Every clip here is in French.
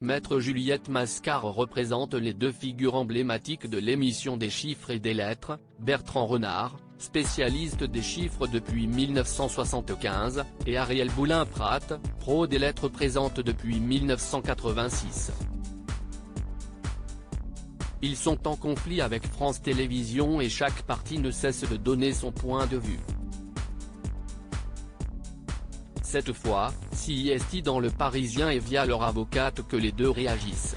Maître Juliette Mascar représente les deux figures emblématiques de l'émission des chiffres et des lettres, Bertrand Renard, spécialiste des chiffres depuis 1975, et Ariel Boulin-Prat, pro des lettres présente depuis 1986. Ils sont en conflit avec France Télévisions et chaque parti ne cesse de donner son point de vue. Cette fois, c'est dans Le Parisien et via leur avocate que les deux réagissent.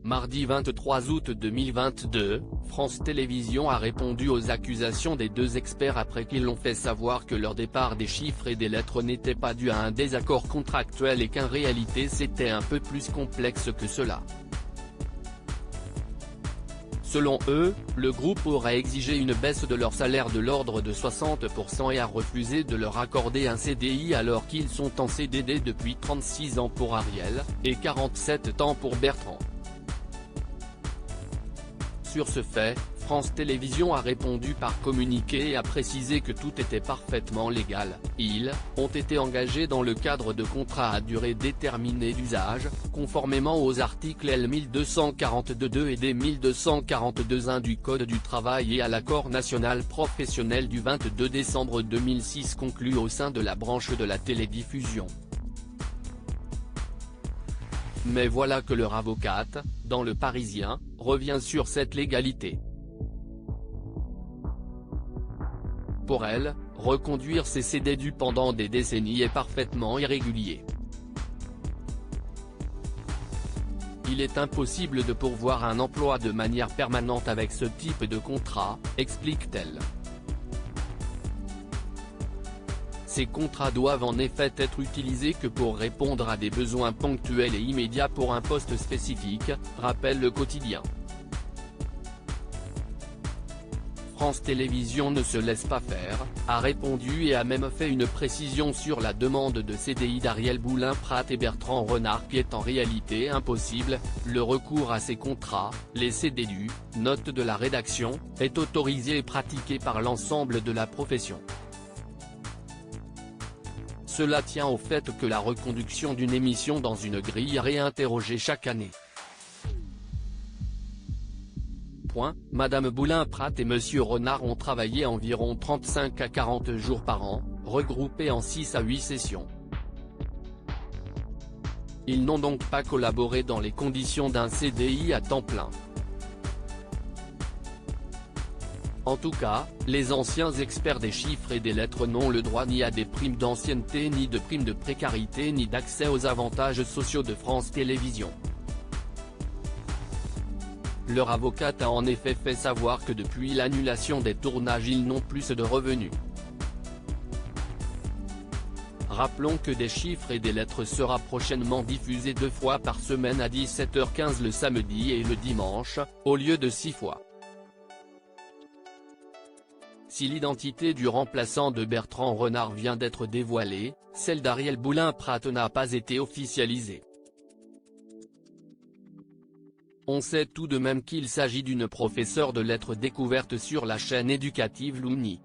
Mardi 23 août 2022, France Télévisions a répondu aux accusations des deux experts après qu'ils l'ont fait savoir que leur départ des chiffres et des lettres n'était pas dû à un désaccord contractuel et qu'en réalité c'était un peu plus complexe que cela. Selon eux, le groupe aurait exigé une baisse de leur salaire de l'ordre de 60% et a refusé de leur accorder un CDI alors qu'ils sont en CDD depuis 36 ans pour Ariel, et 47 ans pour Bertrand. Sur ce fait, France Télévisions a répondu par communiqué et a précisé que tout était parfaitement légal. Ils ont été engagés dans le cadre de contrats à durée déterminée d'usage, conformément aux articles L 1242-2 et D 1242-1 du Code du travail et à l'accord national professionnel du 22 décembre 2006 conclu au sein de la branche de la télédiffusion. Mais voilà que leur avocate, dans Le Parisien, revient sur cette légalité. Pour elle, reconduire ces CDD pendant des décennies est parfaitement irrégulier. Il est impossible de pourvoir un emploi de manière permanente avec ce type de contrat, explique-t-elle. Ces contrats doivent en effet être utilisés que pour répondre à des besoins ponctuels et immédiats pour un poste spécifique, rappelle le quotidien. France Télévisions ne se laisse pas faire, a répondu et a même fait une précision sur la demande de CDI d'Ariel Boulin-Prat et Bertrand Renard qui est en réalité impossible. Le recours à ces contrats, les CDD, note de la rédaction, est autorisé et pratiqué par l'ensemble de la profession. Cela tient au fait que la reconduction d'une émission dans une grille est réinterrogée chaque année. Madame Boulin-Prat et Monsieur Renard ont travaillé environ 35 à 40 jours par an, regroupés en 6 à 8 sessions. Ils n'ont donc pas collaboré dans les conditions d'un CDI à temps plein. En tout cas, les anciens experts des chiffres et des lettres n'ont le droit ni à des primes d'ancienneté ni de primes de précarité ni d'accès aux avantages sociaux de France Télévisions. Leur avocate a en effet fait savoir que depuis l'annulation des tournages ils n'ont plus de revenus. Rappelons que des chiffres et des lettres sera prochainement diffusé 2 fois par semaine à 17h15 le samedi et le dimanche, au lieu de 6 fois. Si l'identité du remplaçant de Bertrand Renard vient d'être dévoilée, celle d'Ariel Boulin-Prat n'a pas été officialisée. On sait tout de même qu'il s'agit d'une professeure de lettres découverte sur la chaîne éducative Lumni.